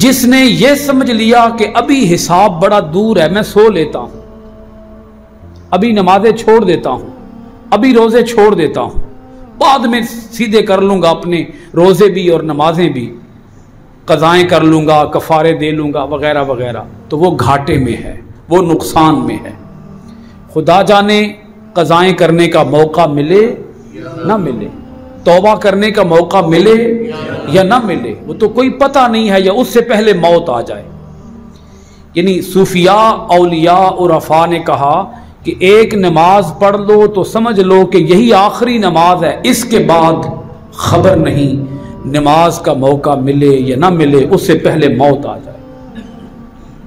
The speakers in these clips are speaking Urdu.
جس نے یہ سمجھ لیا کہ ابھی حساب بڑا دور ہے، میں سو لیتا ہوں، ابھی نمازیں چھوڑ دیتا ہوں، ابھی روزے چھوڑ دیتا ہوں، بعد میں سیدھے کر لوں گا اپنے روزے بھی اور نمازیں بھی، قضائیں کر لوں گا، کفارے دے لوں گا وغیرہ وغیرہ، تو وہ گھاٹے میں ہے، وہ نقصان میں ہے۔ خدا جانے قضائیں کرنے کا موقع ملے نہ ملے، توبہ کرنے کا موقع ملے یا نہ ملے، وہ تو کوئی پتہ نہیں ہے، یا اس سے پہلے موت آ جائے۔ یعنی صوفیاء، اولیاء اور عرفاء نے کہا کہ ایک نماز پڑھ لو تو سمجھ لو کہ یہی آخری نماز ہے، اس کے بعد خبر نہیں نماز کا موقع ملے یا نہ ملے، اس سے پہلے موت آ جائے۔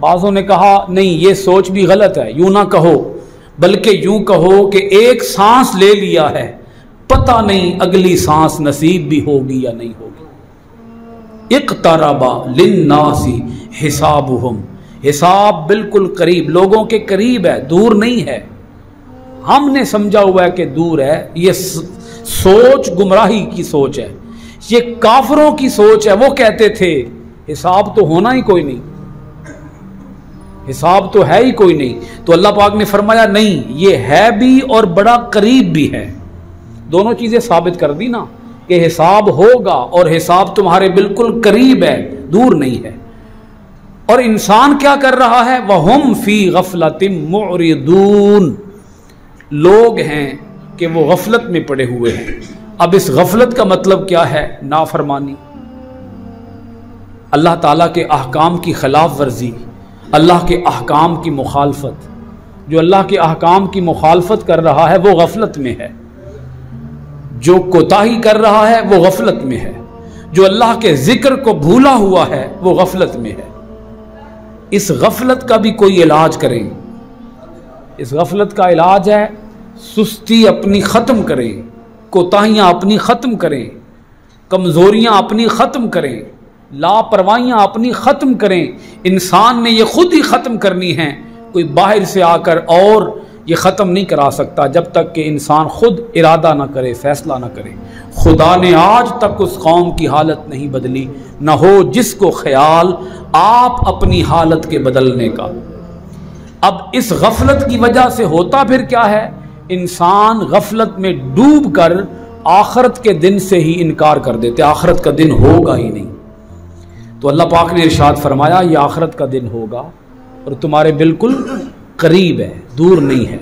بعضوں نے کہا نہیں، یہ سوچ بھی غلط ہے، یوں نہ کہو، بلکہ یوں کہو کہ ایک سانس لے لیا ہے، پتہ نہیں اگلی سانس نصیب بھی ہوگی یا نہیں ہوگی۔ اقترب للناس حسابہم، حساب بالکل قریب، لوگوں کے قریب ہے، دور نہیں ہے۔ ہم نے سمجھا ہوا ہے کہ دور ہے، یہ سوچ گمراہی کی سوچ ہے، یہ کافروں کی سوچ ہے۔ وہ کہتے تھے حساب تو ہونا ہی کوئی نہیں، حساب تو ہے ہی کوئی نہیں، تو اللہ پاک نے فرمایا نہیں، یہ ہے بھی اور بڑا قریب بھی ہے۔ دونوں چیزیں ثابت کر دی نا، کہ حساب ہوگا اور حساب تمہارے بالکل قریب ہے، دور نہیں ہے۔ اور انسان کیا کر رہا ہے؟ وَهُمْ فِي غَفْلَةٍ مُعْرِضُونَ، لوگ ہیں کہ وہ غفلت میں پڑے ہوئے ہیں۔ اب اس غفلت کا مطلب کیا ہے؟ نافرمانی، اللہ تعالیٰ کے احکام کی خلاف ورزی، اللہ کے احکام کی مخالفت۔ جو اللہ کے احکام کی مخالفت کر رہا ہے وہ غفلت میں ہے، جو کوتاہی کر رہا ہے وہ غفلت میں ہے، جو اللہ کے ذکر کو بھولا ہوا ہے وہ غفلت میں ہے۔ اس غفلت کا بھی کوئی علاج کریں، اس غفلت کا علاج ہے سستی اپنی ختم کریں، کوتاہیاں اپنی ختم کریں، کمزوریاں اپنی ختم کریں، لاپرواہیاں اپنی ختم کریں۔ انسان نے یہ خود ہی ختم کرنی ہے، کوئی باہر سے آ کر اور یہ ختم نہیں کرا سکتا جب تک کہ انسان خود ارادہ نہ کرے، فیصلہ نہ کرے۔ خدا نے آج تک اس قوم کی حالت نہیں بدلی، نہ ہو جس کو خیال آپ اپنی حالت کے بدلنے کا۔ اب اس غفلت کی وجہ سے ہوتا پھر کیا ہے؟ انسان غفلت میں ڈوب کر آخرت کے دن سے ہی انکار کر دیتے، آخرت کا دن ہوگا ہی نہیں۔ تو اللہ پاک نے ارشاد فرمایا یہ آخرت کا دن ہوگا اور تمہارے بالکل قریب ہے، دور نہیں ہے۔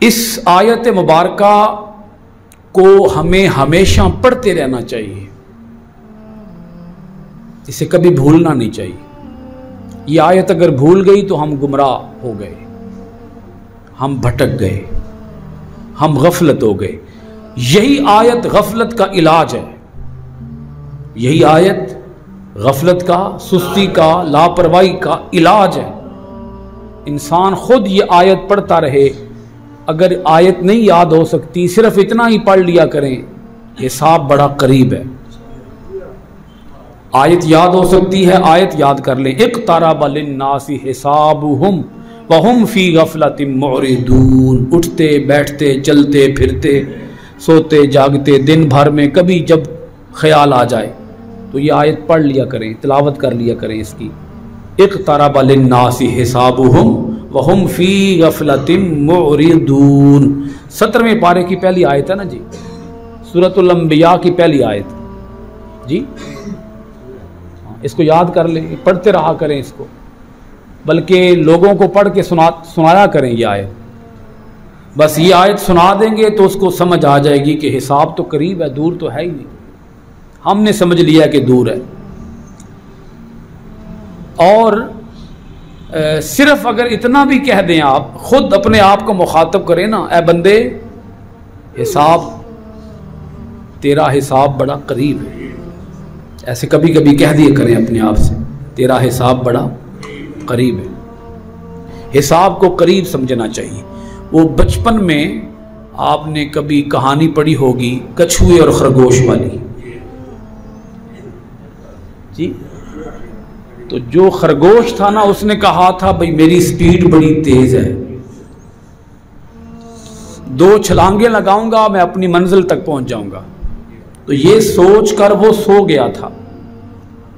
اس آیت مبارکہ کو ہمیں ہمیشہ پڑھتے رہنا چاہیے، اسے کبھی بھولنا نہیں چاہیے۔ یہ آیت اگر بھول گئی تو ہم گمراہ ہو گئے، ہم بھٹک گئے، ہم غفلت ہو گئے۔ یہی آیت غفلت کا علاج ہے، یہی آیت غفلت کا، سستی کا، لاپرواہی کا علاج ہے۔ انسان خود یہ آیت پڑھتا رہے، اگر آیت نہیں یاد ہو سکتی صرف اتنا ہی پڑھ لیا کریں، حساب بڑا قریب ہے۔ آیت یاد ہو سکتی ہے، آیت یاد کر لیں، اقترب للناس حسابہم وہم فی غفلۃ معرضون۔ اٹھتے بیٹھتے چلتے پھرتے سوتے جاگتے دن بھر میں کبھی جب خیال آ جائے تو یہ آیت پڑھ لیا کریں، تلاوت کر لیا کریں اس کی۔ اقترب للناس حسابہم وہم فی غفلۃ معرضون، 17ویں پارے کی پہلی آیت ہے نا جی، سورۃ الانبیاء کی پہلی آیت جی۔ اس کو یاد کر لیں، پڑھتے رہا کریں اس کو، بلکہ لوگوں کو پڑھ کے سنایا کریں یہ آیت۔ بس یہ آیت سنا دیں گے تو اس کو سمجھ آ جائے گی کہ حساب تو قریب ہے، دور تو ہے ہی نہیں۔ ہم نے سمجھ لیا کہ دور ہے۔ اور صرف اگر اتنا بھی کہہ دیں، آپ خود اپنے آپ کو مخاطب کریں نا، اے بندے حساب، تیرا حساب بڑا قریب ہے، ایسے کبھی کبھی کہہ دیا کریں اپنے آپ سے، تیرا حساب بڑا قریب ہے۔ حساب کو قریب سمجھنا چاہیے۔ وہ بچپن میں آپ نے کبھی کہانی پڑھی ہوگی کچھوے اور خرگوش والی جی، تو جو خرگوش تھا نا اس نے کہا تھا بھئی میری سپیڈ بڑی تیز ہے، 2 چھلانگیں لگاؤں گا میں اپنی منزل تک پہنچ جاؤں گا۔ تو یہ سوچ کر وہ سو گیا تھا،